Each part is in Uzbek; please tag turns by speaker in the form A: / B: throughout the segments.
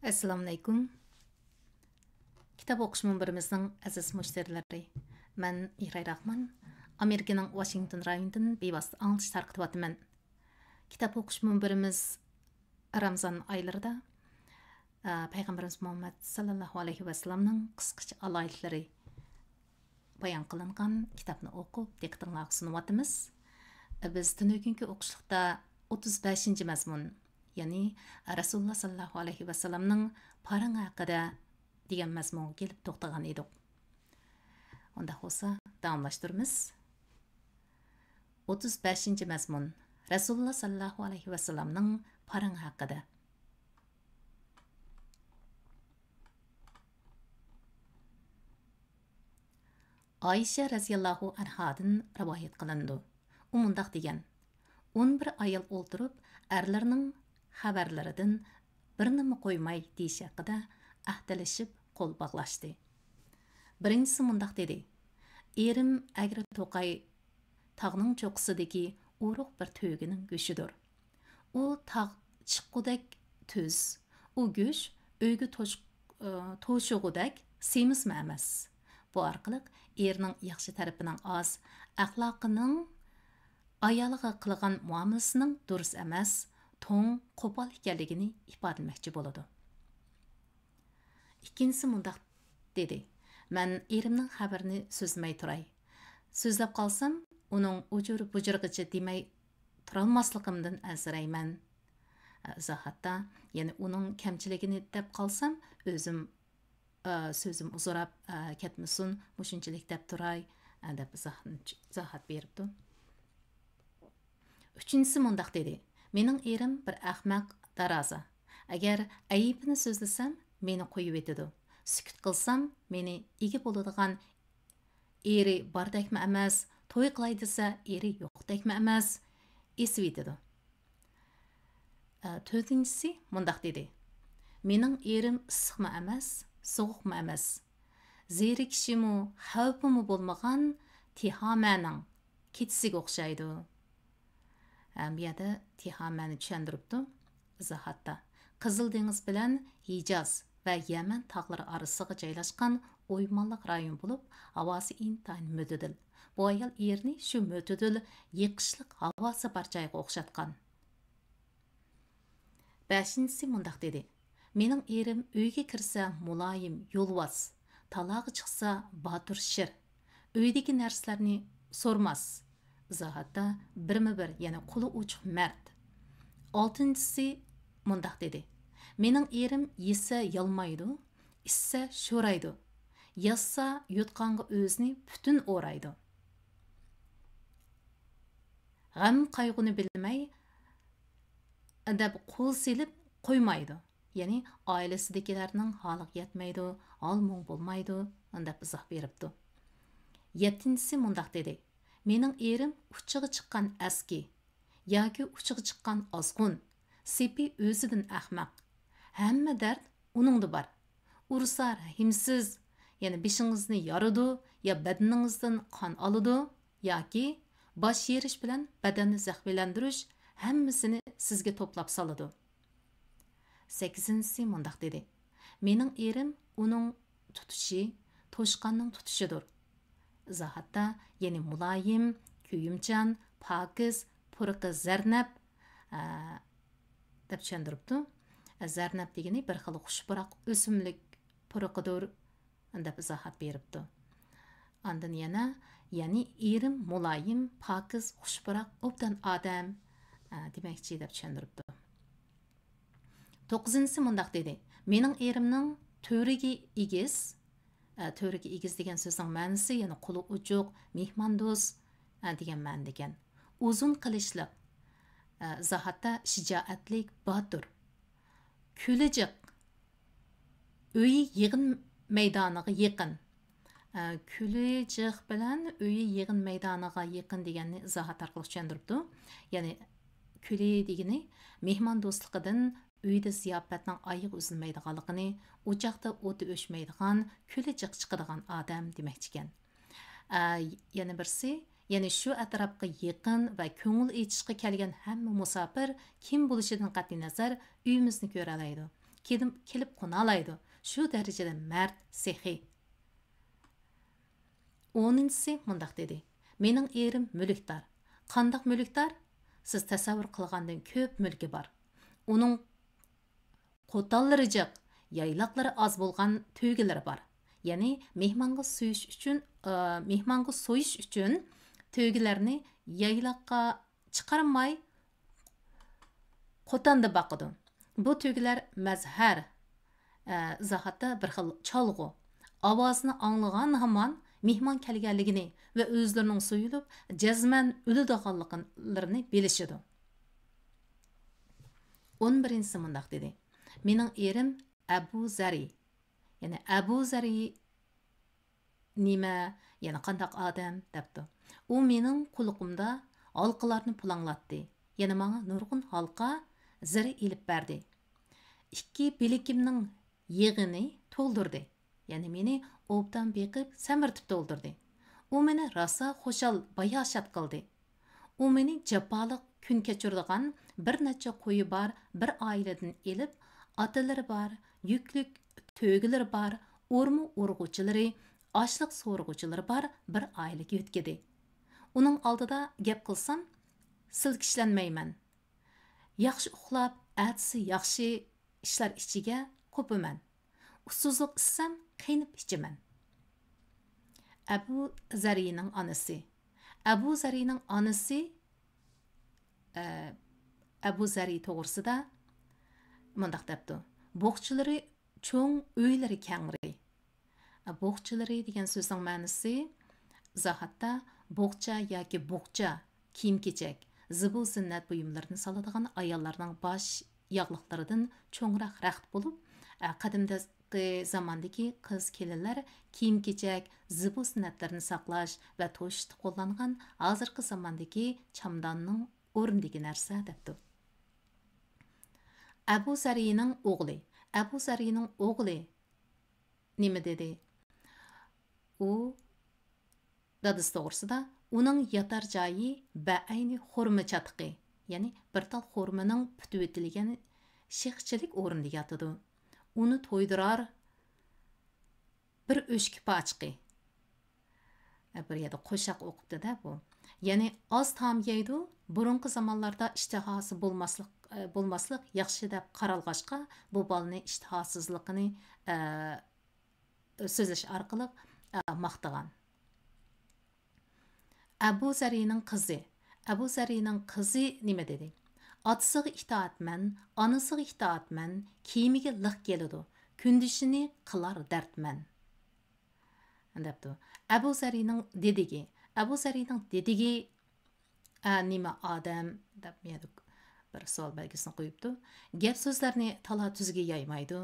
A: Assalamu alaykum. Kitap o'qish munbirimizning aziz mushtarlari. Men Iray Rahman, Amerikaning Washington rayonidan bevosita anglish tarqatyapman. Kitap o'qish munbirimiz Ramazon oylarida Payg'ambarimiz Muhammad sallallohu alayhi va sallamning qisqacha aloyitlari bayon qilingan kitobni o'qib, diqqatingizga sunyapmiz. Biz tungi o'qishlikda 35 mazmun, ya'ni Rasululloh sallallohu alayhi va sallamning parang haqida degan mazmunga kelib to'xtagan edik. Unda bo'lsa, davomlashtiramiz. 35 mazmun. Rasululloh sallallohu alayhi va sallamning parang haqida. Ayşe raziyallohu anhadan rivoyat qilindi. U mundaq degan: 11 ayol o'ltirib, erlarning xabarlaridan birini qo'ymay deyish haqida ahdalashib qo'l bog'lashdi. Birinchisi mundaq dedi: Erim agri to'qay tog'ning cho'qqisidagi uruq bir to'gining go'shidir. U tog' chiqqudek tuz, u go'sh uyga to'shug'udek semismi emas. Bu orqali erning yaxshi tarafining oz, axloqining ayoliga qilgan muomalasining durust emas, to'ng, qo'pol ekanligini ifodalamoqchi bo'ladi. Ikkinchisi mundaq dedi: Men erimning xabarini so'zlamay turay. So'zlab qolsam, uning ujur-bujurgacha demay turolmasligimdan ansirayman. Zahatda, ya'ni uning kamchiligini deb qolsam, o'zim so'zim uzurab ketmasin, mushunchalik deb turay deb zahat beribdi. Uchinchisi mundaq dedi: Mening erim bir ahmaq daraza. Agar ayibini so'zlasam, meni qo'yib etadi. Sukut qilsam, meni ega bo'ladigan eri bordakmi emas, to'y qilay desa, eri yo'qdakmi emas, esib etadi. To'rtinchisi mundaq dedi: Mening erim issiqmi emas, sovuqmi emas. Zerikishimi, xavfimi bo'lmagan Tihomaning ketisiga o'xshaydi. Bu yerda Tihamani tushuntiribdi. Izohatda Qizil dengiz bilan Hijoz va Yaman tog'lari orasiga joylashgan o'ymonliq rayon bo'lib, havosi intayin mo'tadil. Bu ayol yerni shu mo'tadil, yiqishliq havosi bor joyga o'xshatgan. Beshinchisi mundaq dedi: Mening erim uyga kirsa muloyim, yo'lvoz, taloqqa chiqsa botur shir, uydagi narsalarni so'rmas. Izohatda birma-bir, ya'ni qo'li uchiq mard. Oltinchisi mundaq dedi: Mening erim yesa yalmaydi, issa sho'raydi, yassa yutqanga o'zini butun o'raydi. G'am qayg'uni bilmay deb qo'l silib qo'ymaydi. Ya'ni oilasidagilarning holiga yetmaydi, hol-mung bo'lmaydi, deb izoh beribdi. Yettinchisi mundaq dedi: Mening erim uchiga chiqqan aski yoki uchiga chiqqan ozg'un, sepi o'zidan ahmaq. Hamma dard uningda bor. Ursa rahimsiz, ya'ni beshingizni yoridi, yo badaningizdan qon oladi, yoki bosh yerish bilan badanni zaxmlantirish, hammasini sizga to'plab soladi. 8-si mundaq dedi: Mening erim uning tutishi to'shqonning tutishidir. Izohatda, ya'ni muloyim, kuyimchan, pokiz, purqi zarnab deb tushuntiribdi. Zarnab degani bir xil xushpuroq o'simlik purqidir deb izohat beribdi. Ondan yana, ya'ni erim muloyim, pokiz, xushpuroq, obdan odam demakchi deb tushuntiribdi. 9-si mundaq dedi: Mening erimning to'riga egiz. To'riga egiz degan so'zning ma'nosi yana qo'li uchuq, mehmondo'st degan ma'noda ekan. Uzun qilishliq, zahatda shijoatlik, botur. Kulijiq, uyi yig'in maydoniga yaqin. Kulijiq bilan uyi yig'in maydoniga yaqin deganni izohat orqali tushuntiribdi. Ya'ni kuli degani mehmondo'stligidan uyda ziyofatning oyig' uzilmaydiganligini, o'choqda o'ti o'chmaydigan, kulijiq chiqadigan odam demakchi ekan. Yana birsi, ya'ni shu atrofga yaqin va ko'ngil ichishga kelgan hamma musofir kim bo'lishidan qat'iy nazar uyimizni ko'ra oladi. kelib qonalaydı. Şu derecede mert, sehi. 10-si mundaq dedi. Mening erim mülkdar. Qandaq mülkdar? Siz tasavvur qilgandan ko'p mulki bor. Uning qo'tallarijiq, yaylaqlari az bo'lgan to'gilari bor. Ya'ni mehmonga so'yish uchun to'gilarni yaylaqqa chiqarmay qo'tanda boqidi. Bu to'gilar mazhar izohatda bir xil cholg'u. Ovozini anglagan hamon mehmon kelganligini va o'zlarining so'yilib jazman o'ladiganliklarini bilishidi. 11-si mundaq dedi. Mening erim Abu Zari. Ya'ni Abu Zari nima, ya'ni qandaq odam debdi. U mening quliqimda halqalarni planlatdi. Yana menga nurg'un halqa zari ilib berdi. Ikki bilikimning yig'ini to'ldirdi. Ya'ni meni obdan beqib samirtib to'ldirdi. U meni rosa xo'shal bayoshat qildi. U meni jaboliq kun kechiradigan bir necha qo'yi bor bir oiladan elib, otalari bor, yuklik to'gilari bor, o'rmi o'rg'uvchilari, ochliq so'rg'uvchilari bor bir oilaga yo'tkidi. Uning oldida gap qilsam, silkishlanmayman. Yaxshi uxlab, atsi yaxshi ishlar ichiga qo'piman. Usuzluq issam, qiynib ichaman. Abu Zarining onasi. Abu Zarining onasi Abu Zari to'g'risida mundaq debdi. Bo'qchilari cho'ng, uylari kangri. Bo'qchilari degan so'zning ma'nosi izohatda bo'qcha yoki bo'qcha, kiyim-kechak, zibu zinnat buyumlarini soladigan ayollarning bosh yog'liqlaridan cho'ngroq raxt bo'lib, qadimdagi zamondagi qiz kelinlar kiyim-kechak, zibu zinnatlarini saqlash va to'shishda qo'llangan hozirgi zamondagi chamdonning o'rnidagi narsa debdi. Abu Zarining o'g'li. Abu Zarining o'g'li nima dedi? U dadisi to'g'risida uning yotar joyi ba'ayni xurma chatiqi, ya'ni bir tal xurmaning putib etilgan shexchilik o'rnida yotadi. Uni to'ydirar bir o'shki pochqi. Bir yerda qo'shaq o'qibdi-da bu. Ya'ni oz taom yeydi, burungi zamonlarda ishtihosi bo'lmaslik yaxshi deb qaralg'ashqa, bu balni ishtihosizligini so'zlash orqali maqtagan. Abu Zarining qizi. Abu Zarining qizi nima dedi? Otasiga itoatman, onasiga itoatman, kiyimiga liq keladi, kundishini qilar dardman. Debdi. Abu Zarining dedigi. Abu Zarining dedigi nima odam deb bir savol belgisini qo'yibdi. Gap so'zlarni tala tuzga yaymaydi.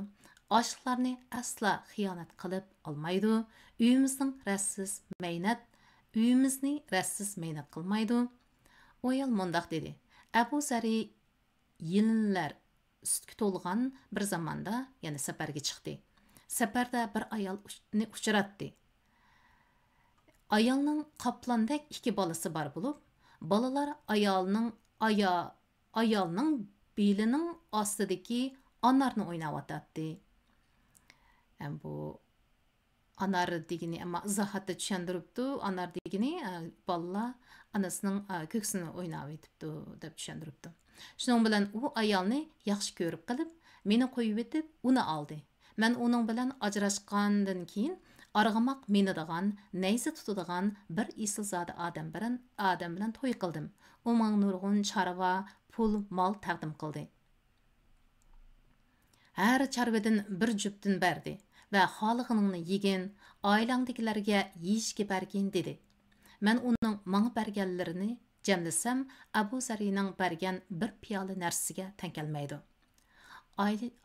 A: Oshliqlarni asla xiyonat qilib olmaydi. Uyimizni rassiz maynat qilmaydi. O ayol mundaq dedi. Abu Zari yillar sutga to'lgan bir zamonda, ya'ni safarga chiqdi. Safarda bir ayolni uchratdi. Ayolning qoplandek ikki bolasi bor bo'lib, bolalar ayolning belining ostidagi anarni o'ynayotdi. Bu anar degini ama izohatda tushuntiribdi. Anar degini bolalar anasining ko'ksini o'ynab etibdi deb tushuntiribdi. Shuning bilan u ayolni yaxshi ko'rib qilib, meni qo'yib etib, uni oldi. Men uning bilan ajrashgandan keyin arg'amoq menidigan, nayza tutadigan bir esilzoda odam bilan to'y qildim. U menga nurg'un chorva, pul, mol taqdim qildi. Har chorvadan bir juptin berdi va xolig'ingni yegin, oilangdagilarga yeyishga bergin dedi. Men uning menga berganlarini jamlasam, Abu Zarining bergan bir piyola narsasiga teng kelmaydi.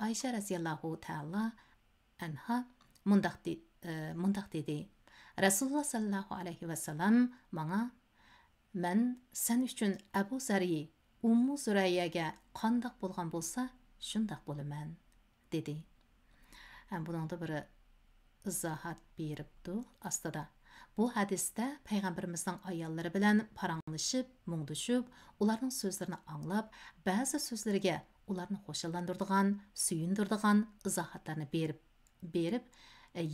A: Aysha raziyallohu ta'ala anha mundaq dedi. Rasululloh sallallohu alayhi va sallam menga men sen uchun Abu Zari Ummu Zurayaga qandoq bo'lgan bo'lsa, shundoq bo'laman dedi. Buningda bir izohat beribdi ostida. Bu hadisda payg'ambarimizning ayollari bilan paranglashib, mungdishib, ularning so'zlarini anglab, ba'zi so'zlariga ularni xo'shallantiradigan, suyundiradigan izohatlarni berib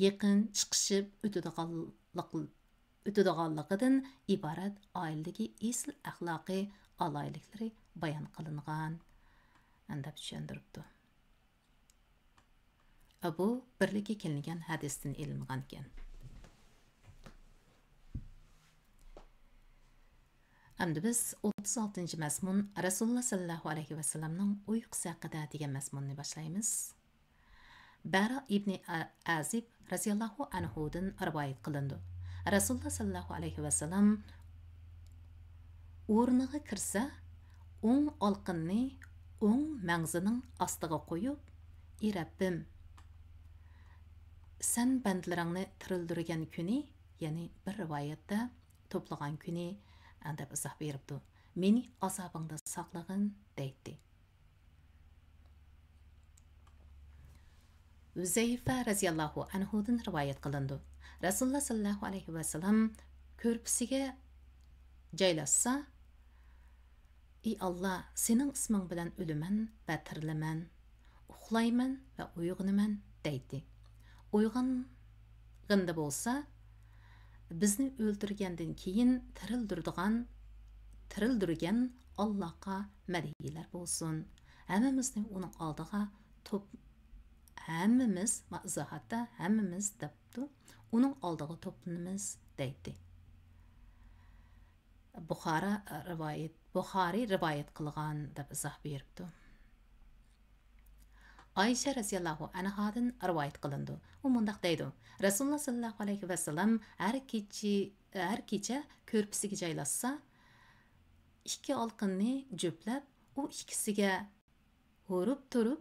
A: yaqin chiqishib o'tadiganligidan iborat oiladagi asl axloqiy alayliklari bayon qilingan deb tushuntiribdi. Bu birlikka kelingan hadisdan ilingan ekan. Hamda biz 36. mazmun Rasululloh sallallohu alayhi va sallamning uyqusi haqida degan mazmunni boshlaymiz. Bara ibn Azib radhiyallohu anhudan rivoyat qilindi. Rasululloh sallallohu alayhi va sallam o'rniga kirsa, o'ng olqinni o'ng mangzining ostiga qo'yib, "Ey Rabbim, sen bandlaringni tirildirgan kuni, ya'ni bir rivoyatda to'plagan kuni deb izoh beribdi. Meni azobingda saqlag'in" deydi. Uzayfa radhiyallohu anhudan rivoyat qilindi. Rasululloh sallallohu alayhi va sallam ko'rpisiga joylashsa, "Ey Alloh, sening isming bilan o'laman va tirilaman, uxlayman va uyg'onaman" deydi. Uyg'onganda bo'lsa, bizni o'ldirgandan keyin tirildirgan Allohga madhiyalar bo'lsin. Hammamizni uning oldiga hammamiz debdi, uning oldiga to'planamiz deydi. Buxoriy rivoyat qilgan deb izoh beribdi. Ayşe radhiyallohu anhadan rivoyat qilindi. U mundaq deydi: Rasululloh sallallohu alayhi va sallam har kecha ko'rpisiga joylashsa, ikki olqinni juplab, u ikkisiga hurib turib,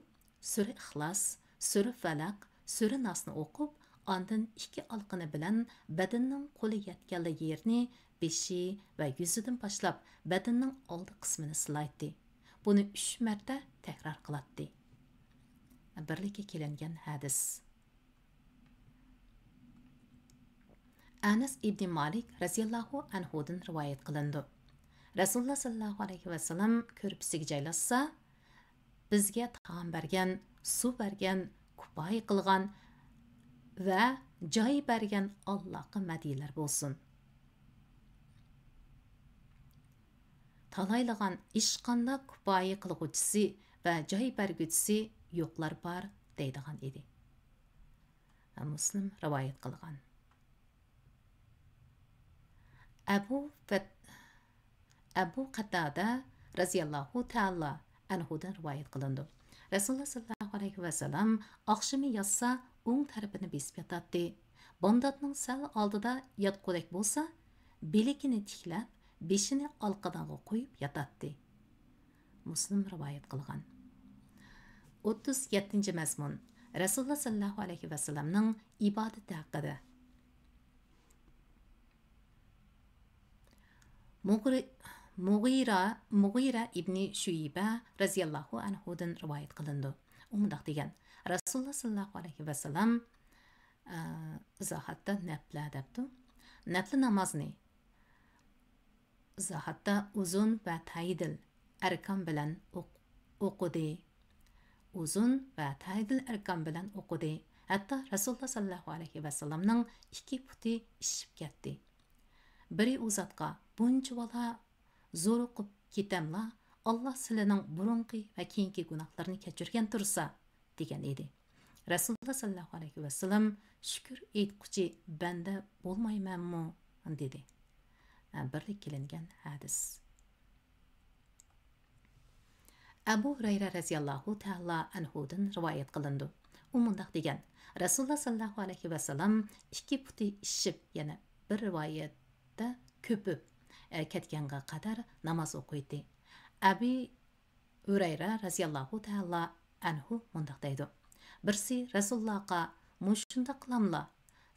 A: sura Ixlos, sura Falaq, sura Nasni o'qib, ondan ikki olqini bilan badanning qo'li yetganli yerni, beshi va yuzidan boshlab badanning oldi qismini silaydi. Buni 3 marta takror qiladi. Birlikka kelingan hadis. Anas ibn Malik radhiyallohu anhudan rivoyat qilindi. Rasululloh sallallohu alayhi va sallam ko'rpisiga joylashsa, bizga taom bergan, suv bergan, kupoy qilgan va joy bergan Allohga madhiyalar bo'lsin. Talaylagan ishqanda kupoy qilg'uvchisi va joy berguvchisi yo'qlar bor deydigan edi. Muslim rivoyat qilgan. Abu Qatada radhiyallohu ta'ala anhudan rivoyat qilindi. Rasululloh sallallohu alayhi va sallam oqshimi yotsa, o'ng tarafini besib yotadi. Bomdodning sal oldida yotqudek bo'lsa, belikini tiklab, beshini orqaga qo'yib yotadi. Muslim rivoyat qilgan. 37. mazmun Rasululloh sallallohu alayhi va sallamning ibodati haqida. Mughira ibn Shuyba radhiyallohu anhudan rivoyat qilindi. U mundaq degan: Rasululloh sallallohu alayhi va sallam izohatda nafla debdi. Nafli namozni izohatda uzun va taydil arkan bilan o'qidi. Uzun va taydil arkan bilan o'qidi. Hatto Rasululloh sallallohu alayhi va sallamning 2 puti ishib ketdi. Biri u zotga: buncha bola zo'r o'qib ketamla, Alloh sizlarning burunqi va keyingi gunohlarini kechirgan tursa degan edi. Rasululloh sallallohu alayhi va sallam: shukr aytquchi banda bo'lmaymanmi dedi. Birlik kelingan hadis. Abu Hurayra radhiyallohu ta'ala anhudan rivoyat qilindi. U mundaq degan: Rasululloh sallallohu alayhi va sallam 2 puti ishib, yana bir rivoyatda ko'pib ketganga qadar namoz o'qiydi. Abi Hurayra radhiyallohu ta'ala anhu mundaq deydi: birsi Rasulullohga: "Mushunda qilamla,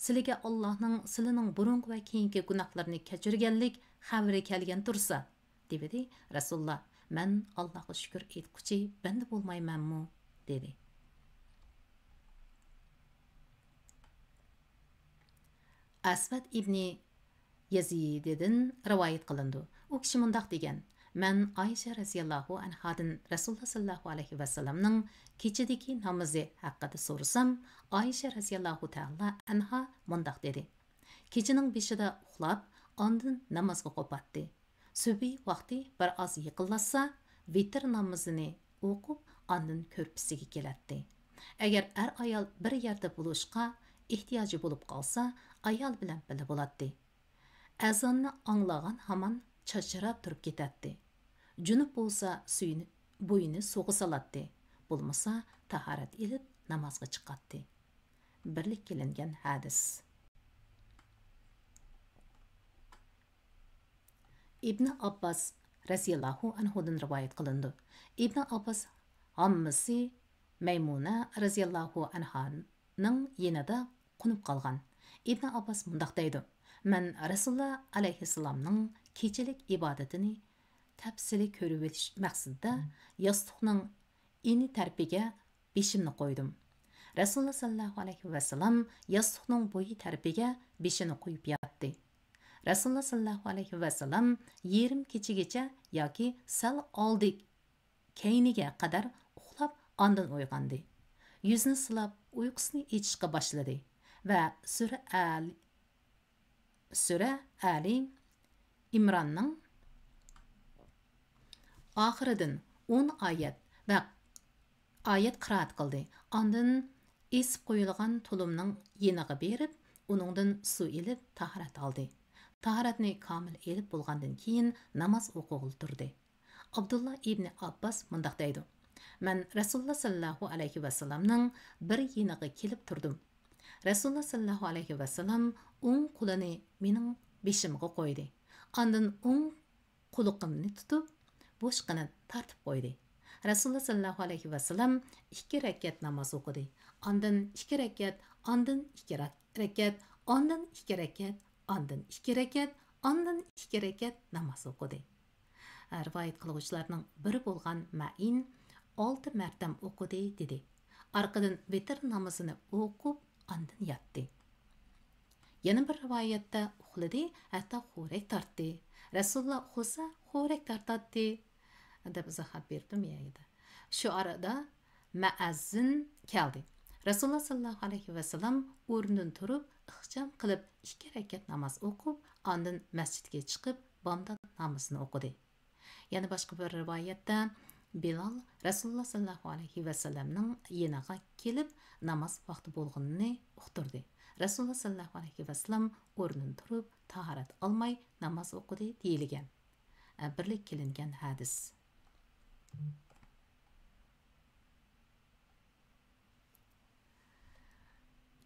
A: sizlarga Allohning sizlarning burun va keyingi gunohlarini kechirganlik xabari kelgan tursa" dedi. Rasululloh: "Men Allohga shukr aytquchi banda bo'lmaymanmi?" dedi. Asvad ibn Yaziddan rivoyat qilindi. U kishi mundaq degan: Mən Ayşə rəziyallahu anhadan Rasulullah sallallahu alayhi və sallamның kechidagi namozi haqida so'rasam, Ayşə rəziyallahu ta'ala anha mundaq dedi. Kechining beshida uxlab, ondan namozga qo'patdi. Subi vaqti bir oz yiqillatsa, vitr namozini o'qib, ondan ko'rpisiga kelatdi. Agar er ayol bir yerda bo'lishqa ehtiyoji bo'lib qolsa, ayol bilan birga bo'ladi. Azonni anglagan hamon chachirab turib ketadi. Junub bo'lsa suyini bo'yini so'g'i soladi. Bo'lmasa tahorat ilib namozga chiqadi. Birlik kelingan hadis. İbn Abbas radhiyallahu anhudan rivoyat qilindi. İbn Abbas ammasi Maymuna radhiyallahu anhaning yanida qunib qolgan. İbn Abbas mundaq deydi: "Men Rasulullah alayhissalomning kechilik ibodatini tafsili ko'rib o'tish maqsadida yostiqning ini tarpiga beshimni qo'ydim. Rasulullah sallallohu alayhi va sallam yostiqning bo'yi tarpiga beshini qo'yib yotdi. Rasulullah sallallohu alayhi va sallam yerim kechigacha yoki sal oldi keyniga qadar uxlab ondan uyg'ondi. Yuzni silab uyqusini ichishga boshladi va sura Ali Imronning oxiridan 10 oyat va oyat qiroat qildi. Ondan esib qo'yilgan tulumning yeniga berib, uningdan suv ilib tahorat oldi. Tahoratni komil elib bo'lgandan keyin namoz o'qig'il turdi. Abdullah ibn Abbas mundaq deydi: "Men Rasululloh sallallohu alayhi va sallamning bir yeniga kelib turdim. Rasululloh sallallohu alayhi va sallam o'ng qo'lini mening beshimga qo'ydi. Ondan o'ng quloqimni tutib, boshqani tartib qo'ydi. Rasululloh sallallohu alayhi va sallam 2 rakat namoz o'qidi. Ondan 2 rakat, ondan 2 rakat, ondan 2 rakat, ondan 2 rakat, ondan 2 rakat namoz o'qidi." Rivoyat qiluvchilarning biri bo'lgan Ma'in 6 martam o'qidi dedi. Arqadan vitr namozini o'qib, ondan yotdi. Yana bir rivoyatda uxladi, hatto xo'rak tortdi. Rasululloh uxlasa xo'rak tortadi deb izohat berdim edi. Shu arada muazzin keldi. Rasululloh sallallohu alayhi va sallam o'rnidan turib, ixcham qilib 2 rakat namoz o'qib, ondan masjidga chiqib, bomdod namozini o'qidi. Yana boshqa bir rivoyatda Bilal Rasululloh sallallohu alayhi va sallamning yeniga kelib, namoz vaqti bo'lganini uqtirdi. Rasululloh sallallohu alayhi va sallam o'rnidan turib, tahorat olmay namoz o'qidi deyilgan. Birlik kelingan hadis.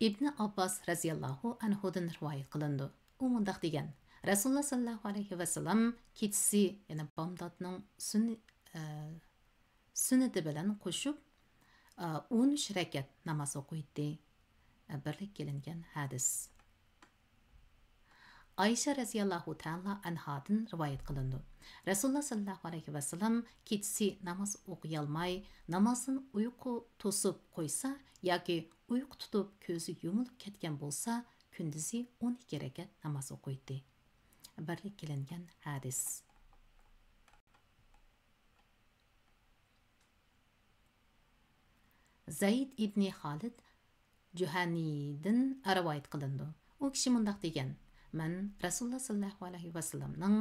A: İbn Abbas radhiyallahu anhudan rivoyat qilindi. U mundaq degan: Rasululloh sallallohu alayhi va sallam kechasi, ya'ni bomdodning sunnati bilan qo'shib 13 rakat namoz o'qiydi. Birlik kelingan hadis. Ayşe radhiyallahu ta'ala anhadan rivoyat qilindi. Rasululloh sallallohu alayhi va sallam kechasi namoz o'qiy olmay, namozini uyqu to'sib qo'ysa yoki uyqu tutib ko'zi yumilib ketgan bo'lsa, kunduzi 12 rakat namoz o'qiydi. Birlik kelingan hadis. Zayd ibn Xolid Juhaniydan rivoyat qilindi. U kishi mundaq degan: "Men Rasululloh sallallohu alayhi va sallamning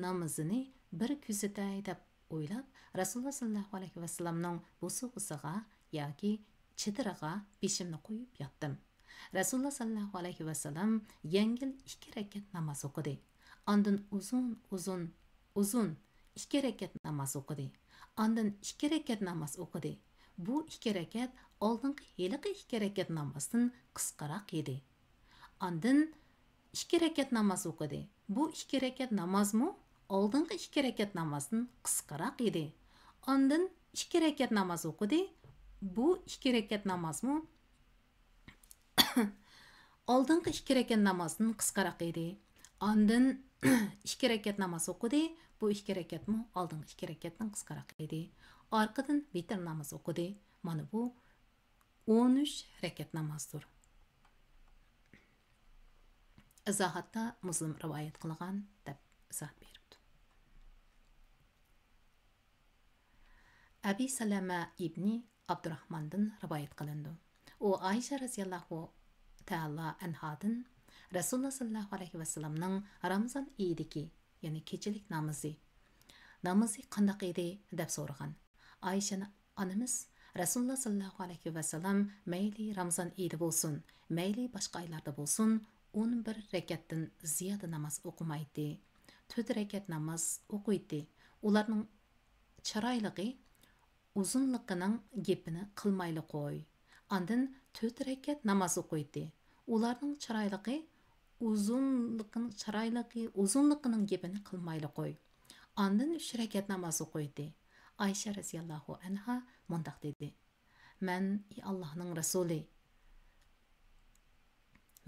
A: namozini bir kuzatay deb o'ylab, Rasululloh sallallohu alayhi va sallamning busug'isiga yoki chidiriga beshimni qo'yib yotdim. Rasululloh sallallohu alayhi va sallam yengil 2 rakat namoz o'qidi. Ondan uzun 2 rakat namoz o'qidi. Ondan 2 rakat namoz o'qidi. Bu 2 rakat oldingi heliqi 2 rakat namozdan qisqaroq edi. Ondan 2 rakat namoz o'qidi. Bu 2 rakat namozmi oldingi 2 rakat namozdan qisqaroq edi. Ondan 2 rakat namoz o'qidi. Bu 2 rakat namozmi oldingi 2 rakat namozdan qisqaroq edi. Ondan 2 rakat namoz o'qidi. Bu 2 rakatmi oldingi 2 rakatdan qisqaroq edi. Arqadan vitr namoz o'qidi. Mana bu 13 rakat namozdir. Izohatda Muslim rivoyat qilgan deb izoh beribdi. Abi Salama ibni Abdurrahmandan rivoyat qilindi. U Aisha radhiyallohu ta'ala anhadan Rasululloh sallallohu alayhi vasallamning Ramazon oyidagi, ya'ni kechilik namozi qandaq edi deb so'ragan. Aisha onamiz Rasululloh sallallohu alayhi vasallam mayli Ramazon oyida bo'lsin, mayli boshqa oylarda bo'lsin, 11 rakatdan ziyoda namoz o'qimaydi. 4 rakat namoz o'qiydi. Ularning chiroyligi uzunligining gapini qilmayli qo'y. Ondan 4 rakat namoz o'qiydi. Ularning chiroyligi uzunligining gapini qilmayli qo'y. Ondan 3 rakat namoz o'qiydi. Aisha radhiyallohu anha mundaq dedi: "Men Allohning rasuli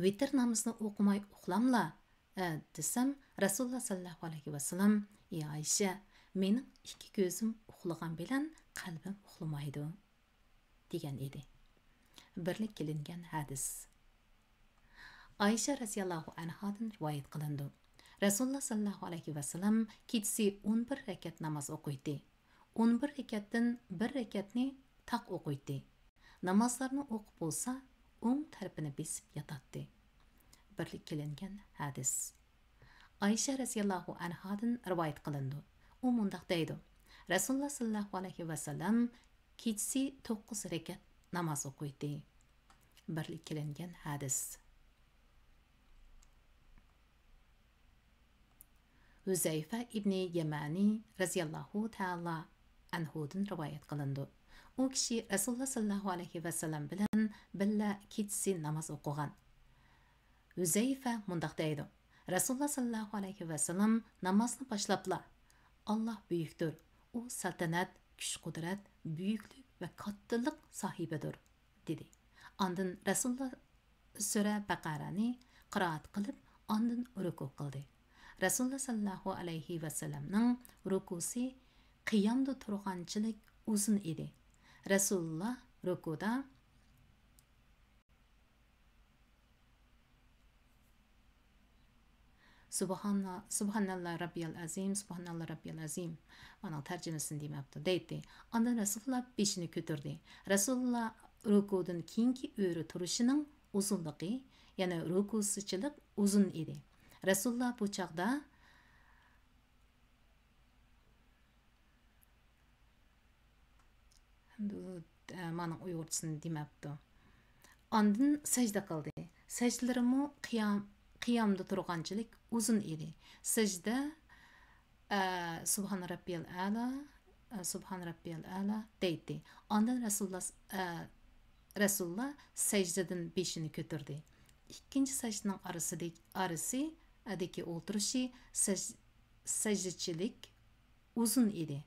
A: vitr namozini o'qimay uxlamla" desam, Rasululloh sallallohu alayhi vasallam: "Ey Aisha, mening ikki ko'zim uxlagan bilan qalbim uxlamaydi" degan edi. Birlik qilingan hadis. Aisha radhiyallohu anhadan rivoyat qilindi. Rasululloh sallallohu alayhi vasallam kechasi 11 rakat namoz o'qiydi. 11 rakatdan 1 rakatni taq o'qiydi. Namozlarni o'qib bo'lsa, o'ng tarafini besib yotadi. Birlik qilingan hadis. Aisha radhiyallohu anhadan rivoyat qilindi. U mundaq deydi: Rasululloh sallallohu alayhi vasallam kechasi 9 rakat namoz o'qiydi. Birlik qilingan hadis. Huzayfa ibn Yamani radhiyallohu ta'ala anhudan rivoyat qilindi. U kishi Rasululloh sallallohu alayhi vasallam bilan billa kechasi namoz o'qigan. Huzayfa mundaq deydi: Rasululloh sallallohu alayhi vasallam namozni boshlabla: "Alloh buyukdir. U saltanat, kuch-qudrat, buyuklik va kattalik sohibidir" dedi. Ondan Rasululloh sura Baqarani qiroat qilib, ondan ruku qildi. Rasululloh sallallohu alayhi vasallamning rukusi qiyamda turganchilik uzun edi. Rasululloh rukuda Subhanallah Rabbiyal Azim, Subhanallah Rabbiyal Azim. Onun tercümesini demepti. Deydi. Ondan Rasulullah beşini kötürdü. Rasulullah rukudan keyingi öğrü turuşunun uzunluğu, yani rukusuçılık uzun idi. Rasulullah bu çağda manın uyurçısını demepti. Ondan secde kıldı. Secdelerimi qiyamda turganchilik uzun edi. Secde Subhan Rabbiyal Ala, Subhan Rabbiyal Ala deydi. Ondan Rasulullah secdeden beşini kötürdü. İkinci secdenin arasıdaki oturuşu secdeçilik uzun idi.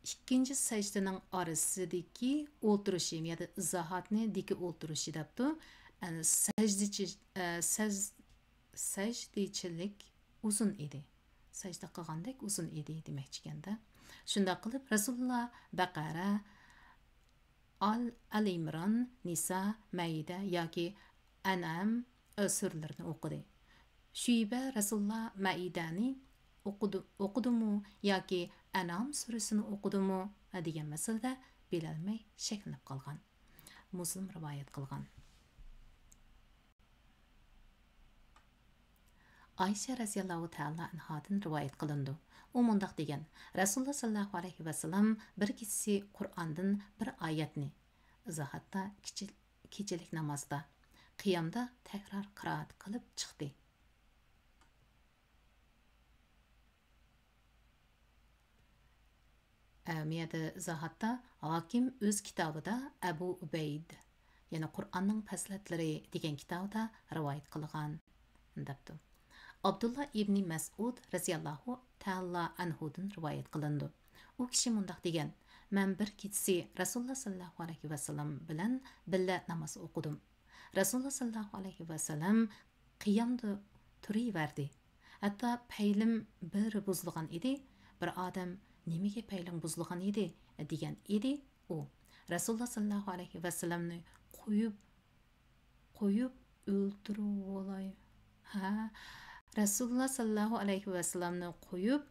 A: İkinci secdenin arasıdaki oturuşu ya da izahatni diki oturuşu depti. Secdeçilik uzun idi. Secde qilgandek uzun idi demekçigende. Şunda qilib Rasulullah Baqara, Al-Imran, Nisa, Maida yoki An'am suralarini o'qidi. Shuyba Rasulullah Maidani o'qidimu yoki An'am surasini o'qidimu degan masalada bilolmay shaklanib qolgan. Muslim rivoyat qilgan. Ayşe radhiyallohu ta'ala anhadan rivoyat qilindi. U mundaq degan: Rasululloh sallallohu alayhi vasallam bir kechasi Qur'ondan bir oyatni izohatda kechilik namozda qiyamda takror qiroat qilib chiqdi. Miyada izohatda Hakim o'z kitobida Abu Ubayd, ya'ni Qur'onning fazilatlari degan kitobda rivoyat qilgan debdi. Abdullah ibn Mas'ud radhiyallohu ta'ala anhudan rivoyat qilindi. U kishi mundaq degan: Men bir kechasi Rasululloh sallallohu alayhi vasallam bilan billa namoz o'qidim. Rasululloh sallallohu alayhi vasallam qiyamda turaverdi. Hatto paylim bir buzilgan edi. Bir odam nimaga payling buzilgan edi degan edi. U Rasululloh sallallohu alayhi vasallamni qo'yib o'ldirib olay. Rasululloh sallallohu alayhi vasallamni qo'yib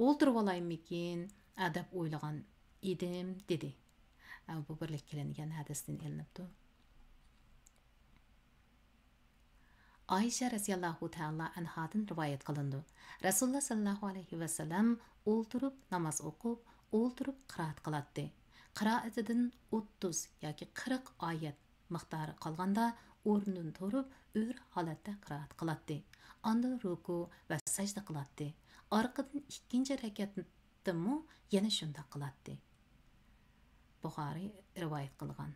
A: o'ldirib olaymikin deb o'ylagan edim dedi. Bu birlik qilingan hadisdan ilinibdi. Ayşe radhiyallohu ta'ala anhadan rivoyat qilindi. Rasululloh sallallohu alayhi va sallam o'ltirib namoz o'qib, o'ltirib qiroat qiladi. Qiroatidan 30 yoki 40 oyat miqdori qolganda o'rnidan turib, ur holatda qiroat qiladi. Ondan ruku va sajda qiladi. Orqadan ikkinchi rakatdami yana shunday qiladi. Buxoriy rivoyat qilgan.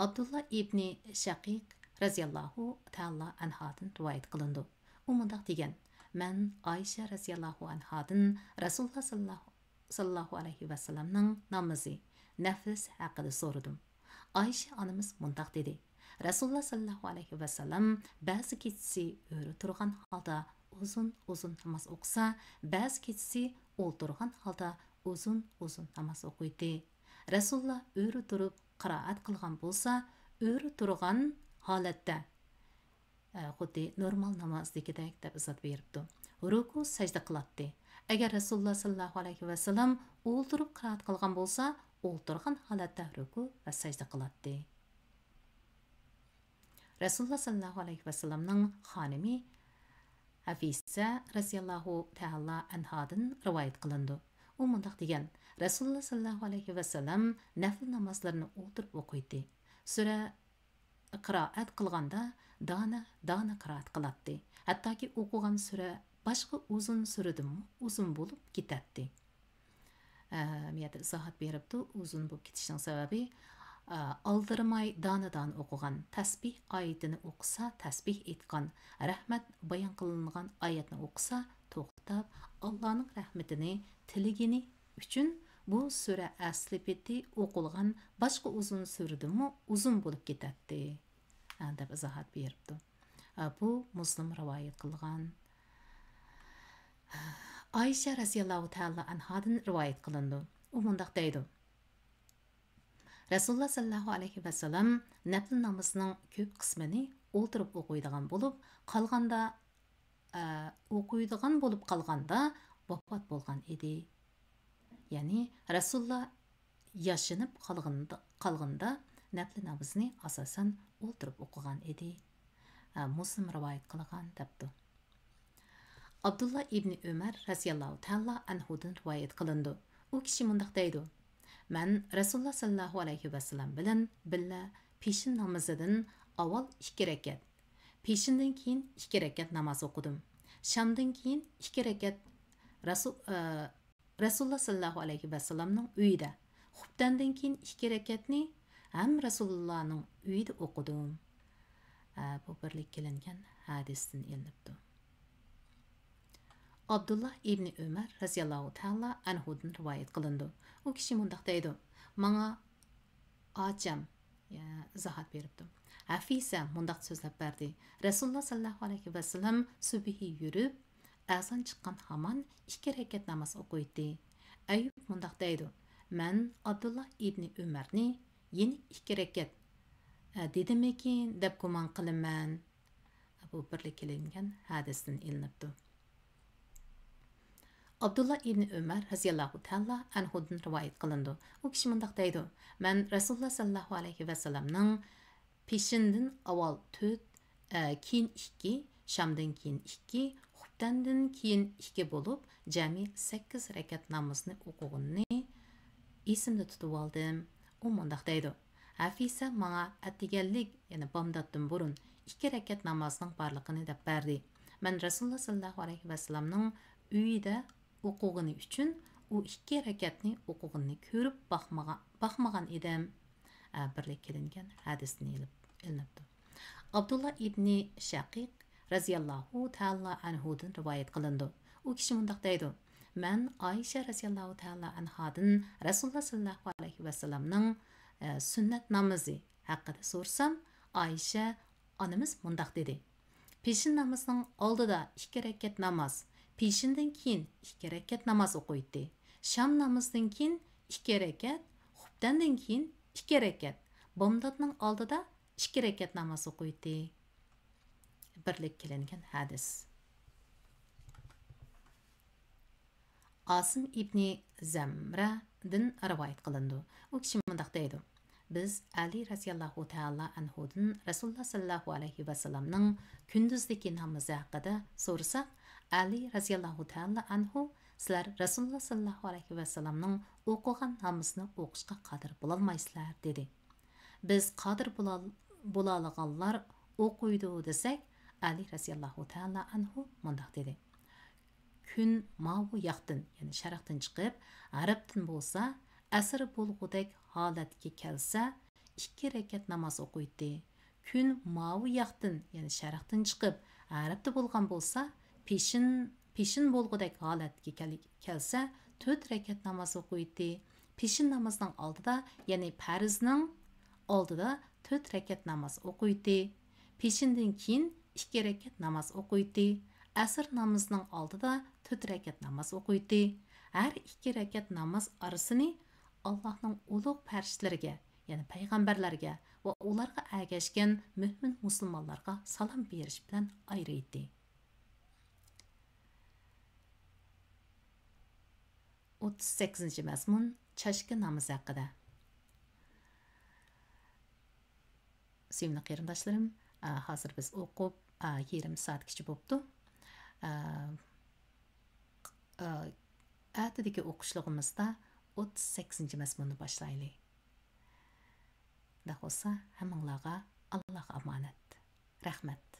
A: Abdullah ibn Shaqiq raziyallohu ta'ala anhadan rivoyat qilindi. U mundaq degan: "Men Ayşe raziyallohu anhadan Rasululloh sallallohu alayhi va sallamning namozi, nafs haqida so'radim. Ayşe onamiz mundaq dedi: Rasululloh sallallohu alayhi va sallam ba'zi kechasi o'ri turgan holda uzun namoz o'qisa, ba'zi kechasi o'ltirgan holda uzun namoz o'qiydi. Rasululloh o'ri turib qiroat qilgan bo'lsa, o'ri turgan holatda xuddi normal namozdagidek deb izoh beribdi. Ruku sajda qiladi. Agar Rasululloh sallallohu alayhi va sallam o'ltirib qiroat qilgan bo'lsa, o'ltirgan holatda ruku va sajda qiladi. Rasululloh sallallohu alayhi va sallamning xonimi Hafisa radhiyallohu ta'ala anhadan rivoyat qilindi. U mundaq degan: Rasululloh sallallohu alayhi va sallam nafl namozlarini o'tirib o'qiydi. Sura qiroat qilganda dona qiroat qiladi. Hattoki o'qigan sura boshqa uzun suradan uzun bo'lib ketadi. Miyada izohat beribdi. Uzun bo'lib ketishining sababi aldirmay dona o'qigan, tasbih oyatini o'qisa, tasbih etgan, rahmat bayon qilingan oyatni o'qisa, to'xtab Allohning rahmatini tiligini uchun bu sura asli peti o'qilgan boshqa uzun suradanmi uzun bo'lib ketadi deb izohat beribdi. Bu Muslim rivoyat qilgan. Ayşe radhiyallohu ta'ala anhadan rivoyat qilindi. U mundaq deydi: Rasululloh sallallohu alayhi va sallam nafl namozining ko'p qismini o'ltirib o'qiydigan bo'lib qolganda vafot bo'lgan edi. Ya'ni Rasululloh yashinib qolganda nafl namozni asosan o'ltirib o'qigan edi. Muslim rivoyat qilgan debdi. Abdullah ibn Umar radhiyallohu ta'ala anhudan rivoyat qilindi. U kishi mundaq deydi: Men Rasululloh sallallohu alayhi va sallam bilan billa peshin namozidan avval 2 rakat, peshindan keyin 2 rakat namoz o'qidim. Shamdan keyin 2 rakat Rasululloh sallallohu alayhi va sallamning uyida, xubdandan keyin 2 rakatni ham Rasulullohning uyida o'qidim. Bu birlik qilingan hadisdan ilinibdi. Abdullah ibn Umar radhiyallohu ta'ala anhudan rivoyat qilindi. U kishi mundaq deydi: Menga ocham izohat beribdi. Hafisa mundaq so'zlab berdi: Rasululloh sallallohu alayhi va sallam subhi yurib, azon chiqqan hamon 2 rakat namoz o'qiydi. Ayub mundaq deydi: Men Abdullah ibn Umarni yeni 2 rakat dedimikin deb gumon qilaman. Bu birlik qilingan hadisdan ilinibdi. Abdullah ibn Umar radhiyallohu ta'ala anhudan rivoyat qilindi. U kishi mundaq deydi: Men Rasululloh sallallohu alayhi va sallamning peshindan avval 4, keyin 2, shamdan keyin 2, xubdandan keyin 2 bo'lib, jami 8 rakat namozni o'qiganini esimda tutib oldim. U mundaq deydi: Hafisa menga atiganlik, ya'ni bomdoddan burun 2 rakat namozning borligini deb berdi. Men Rasululloh sallallohu alayhi va sallamning uyida o'qigani uchun u 2 rakatni o'qiganini ko'rib baxmagan edim. Birlik qilingan hadisni ilinibdi. Abdullah ibn Shaqiq raziyallohu ta'ala anhudan rivoyat qilindi. U kishi mundaq deydi: Men Ayşe raziyallohu ta'ala anhadan Rasululloh sallallohu alayhi va sallamning sunnat namozi haqida so'rsam, Ayşe onamiz mundaq dedi: Peshin namozining oldida 2 rakat namoz, peshindan keyin 2 rakat namoz o'qiydi. Sham namozidan keyin 2 rakat, xubdandan keyin 2 rakat, bomdodning oldida 2 rakat namoz o'qiydi. Birlik qilingan hadis. Asim ibn Zamradan rivoyat qilindi. U kishi mundaq deydi: Biz Ali radhiyallohu ta'ala anhudan Rasululloh sallallohu alayhi va sallamning kunduzdagi namozi haqida so'rasak, Ali radhiyallohu ta'ala anhu sizlar Rasululloh sallallohu alayhi va sallamning o'qigan namozni o'qishga qodir bo'lolmaysizlar dedi. Biz qodir bo'lolganlar o'qiydi desak, Ali radhiyallohu ta'ala anhu mundaq dedi: Kun mavu yaqdan, ya'ni sharqdan chiqib, g'arbdan bo'lsa, asr bo'lgudek holatga kelsa, 2 rakat namoz o'qiydi. Kun mavu yaqdan, ya'ni sharqdan chiqib, g'arbda bo'lgan bo'lsa, peshin bo'lgudek holatga kelsa, 4 rakat namoz o'qiydi. Peshin namozining oldida, ya'ni farzning oldida 4 rakat namoz o'qiydi. Peshindan keyin 2 rakat namoz o'qiydi. Asr namozining oldida 4 rakat namoz o'qiydi. Har 2 rakat namoz orasini Allohning ulug' farishlariga, ya'ni payg'ambarlarga va ularga ergashgan mo'min musulmonlarga salom berish bilan ayirdi. 38. mazmun chashki namozi haqida. Sevimli qarindoshlarim, hozir biz o'qib yarım soatgacha bo'libdi. Atidagi o'qishligimizda 38. mazmunni boshlaylik. Da bo'lsa, hammanglarga Alloh omonat. Rahmat.